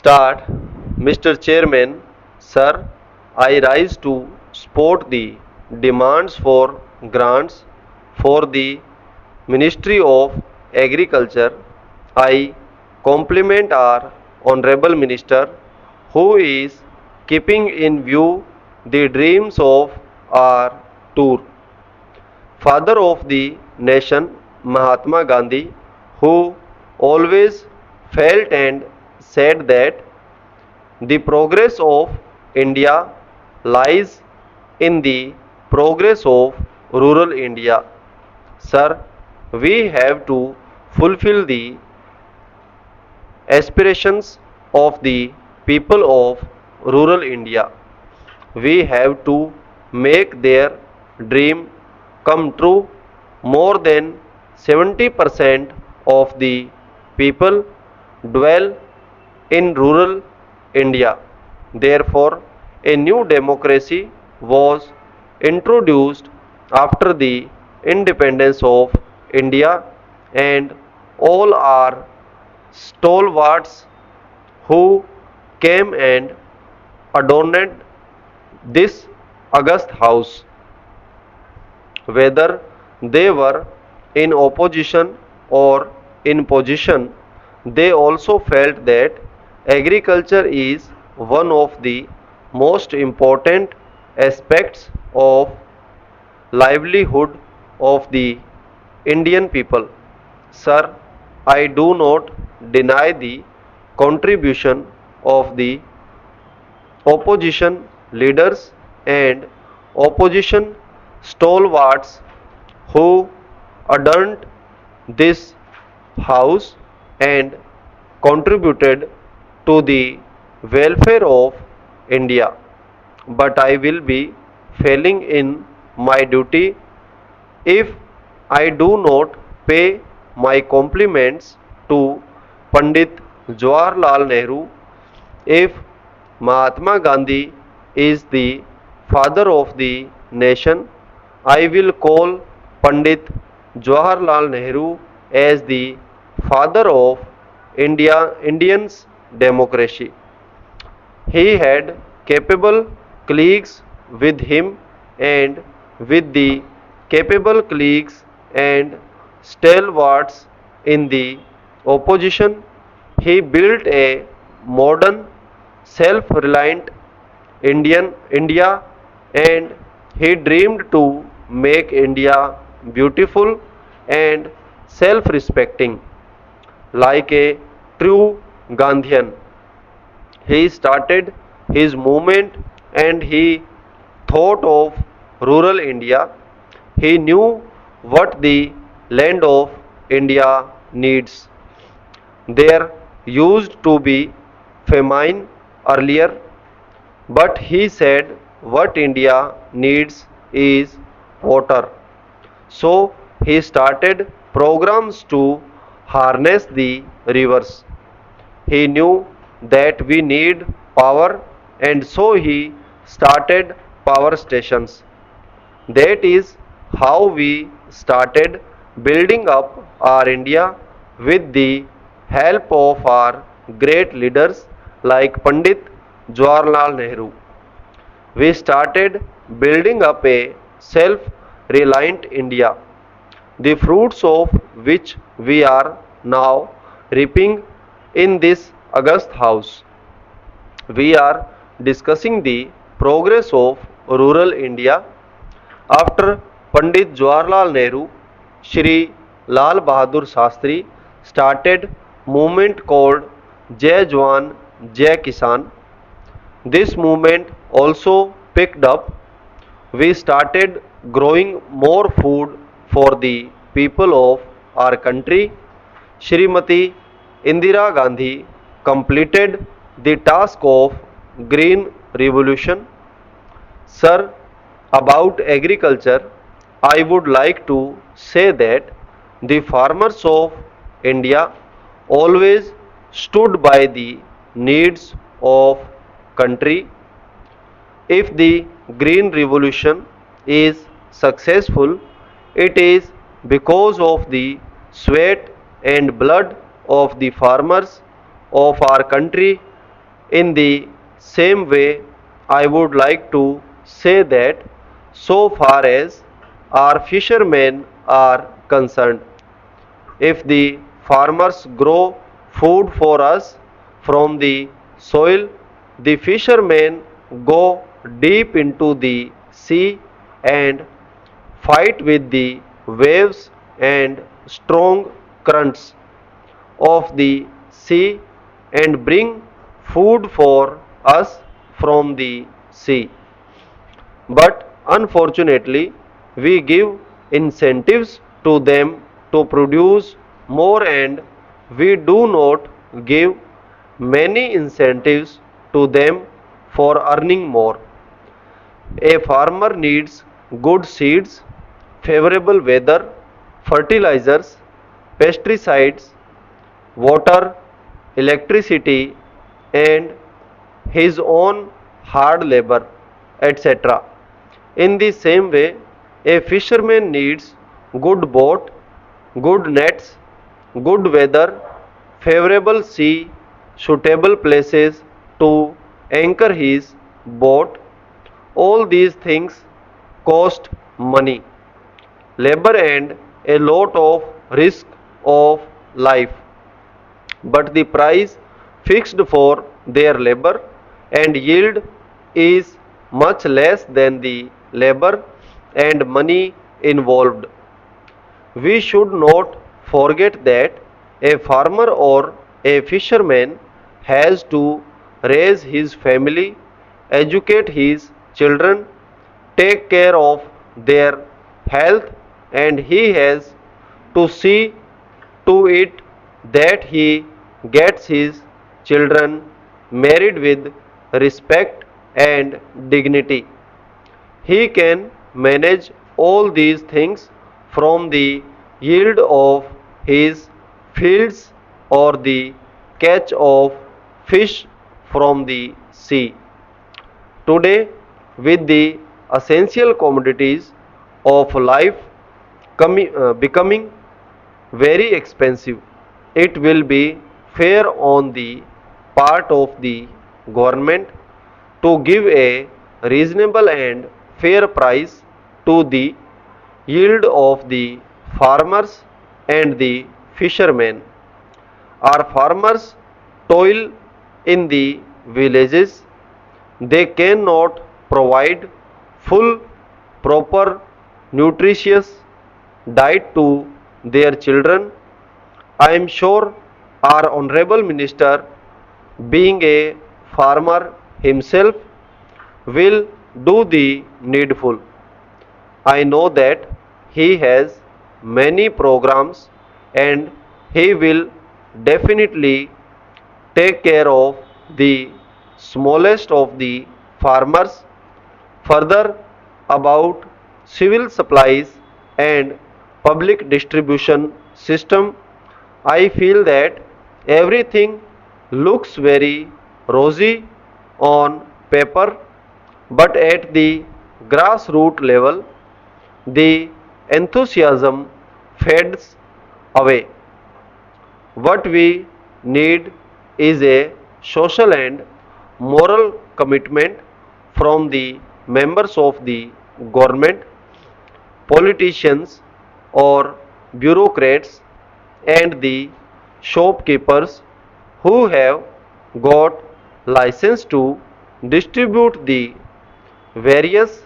Start, Mr. Chairman, sir, I rise to support the demands for grants for the Ministry of Agriculture. I compliment our Honorable Minister who is keeping in view the dreams of our tour. Father of the nation, Mahatma Gandhi, who always felt and said that the progress of India lies in the progress of rural India. Sir, we have to fulfill the aspirations of the people of rural India. We have to make their dream come true. More than 70% of the people dwell in rural India. Therefore, a new democracy was introduced after the independence of India, and all are stalwarts who came and adorned this august house. Whether they were in opposition or in position, they also felt that agriculture is one of the most important aspects of livelihood of the Indian people. Sir, I do not deny the contribution of the opposition leaders and opposition stalwarts who adorned this house and contributed to the welfare of India. But I will be failing in my duty if I do not pay my compliments to Pandit Jawaharlal Nehru. If Mahatma Gandhi is the father of the nation, I will call Pandit Jawaharlal Nehru as the father of Indians democracy. He had capable colleagues with him, and with the capable colleagues and stalwarts in the opposition, he built a modern, self-reliant India, and he dreamed to make India beautiful and self-respecting like a true Gandhian. He started his movement and he thought of rural India. He knew what the land of India needs. There used to be famine earlier, but he said what India needs is water. So he started programs to harness the rivers. He knew that we need power, and so he started power stations. That is how we started building up our India with the help of our great leaders like Pandit Jawaharlal Nehru. We started building up a self reliant India, the fruits of which we are now reaping in this august house. We are discussing the progress of rural India. After Pandit Jawaharlal Nehru, Shri Lal Bahadur Shastri started movement called Jai Jawan Jai Kisan. This movement also picked up. We started growing more food for the people of our country. Shrimati Indira Gandhi completed the task of Green Revolution. Sir, about agriculture, I would like to say that the farmers of India always stood by the needs of country. If the green revolution is successful, it is because of the sweat and blood of the farmers of our country In the same way, I would like to say that so far as our fishermen are concerned, if the farmers grow food for us from the soil, the fishermen go deep into the sea and fight with the waves and strong currents of the sea and bring food for us from the sea. But unfortunately, we give incentives to them to produce more, and we do not give many incentives to them for earning more. A farmer needs good seeds, favorable weather, fertilizers, pesticides, water, electricity, and his own hard labor, etc. In the same way, a fisherman needs good boat, good nets, good weather, favorable sea, suitable places to anchor his boat. All these things cost money, labor, and a lot of risk of life. But the price fixed for their labor and yield is much less than the labor and money involved. We should not forget that a farmer or a fisherman has to raise his family, educate his children, take care of their health, and he has to see to it that he gets his children married with respect and dignity. He can manage all these things from the yield of his fields or the catch of fish from the sea. Today, with the essential commodities of life becoming very expensive, it will be fair on the part of the government to give a reasonable and fair price to the yield of the farmers and the fishermen. Our farmers toil in the villages. They cannot provide full, proper, nutritious diet to their children. I am sure our Honorable Minister, being a farmer himself, will do the needful. I know that he has many programs and he will definitely take care of the smallest of the farmers. Further, about civil supplies and public distribution system, I feel that everything looks very rosy on paper, but at the grassroots level, the enthusiasm fades away. What we need is a social and moral commitment from the members of the government, politicians, or bureaucrats, and the shopkeepers who have got license to distribute the various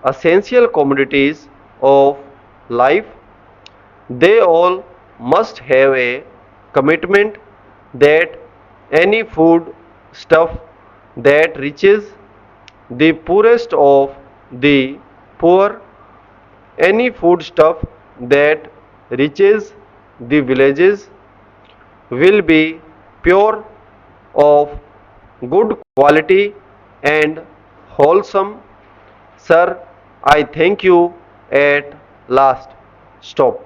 essential commodities of life. They all must have a commitment that any food stuff that reaches the poorest of the poor, any food stuff that reaches the villages, will be pure, of good quality, and wholesome. Sir, I thank you at last. Stop.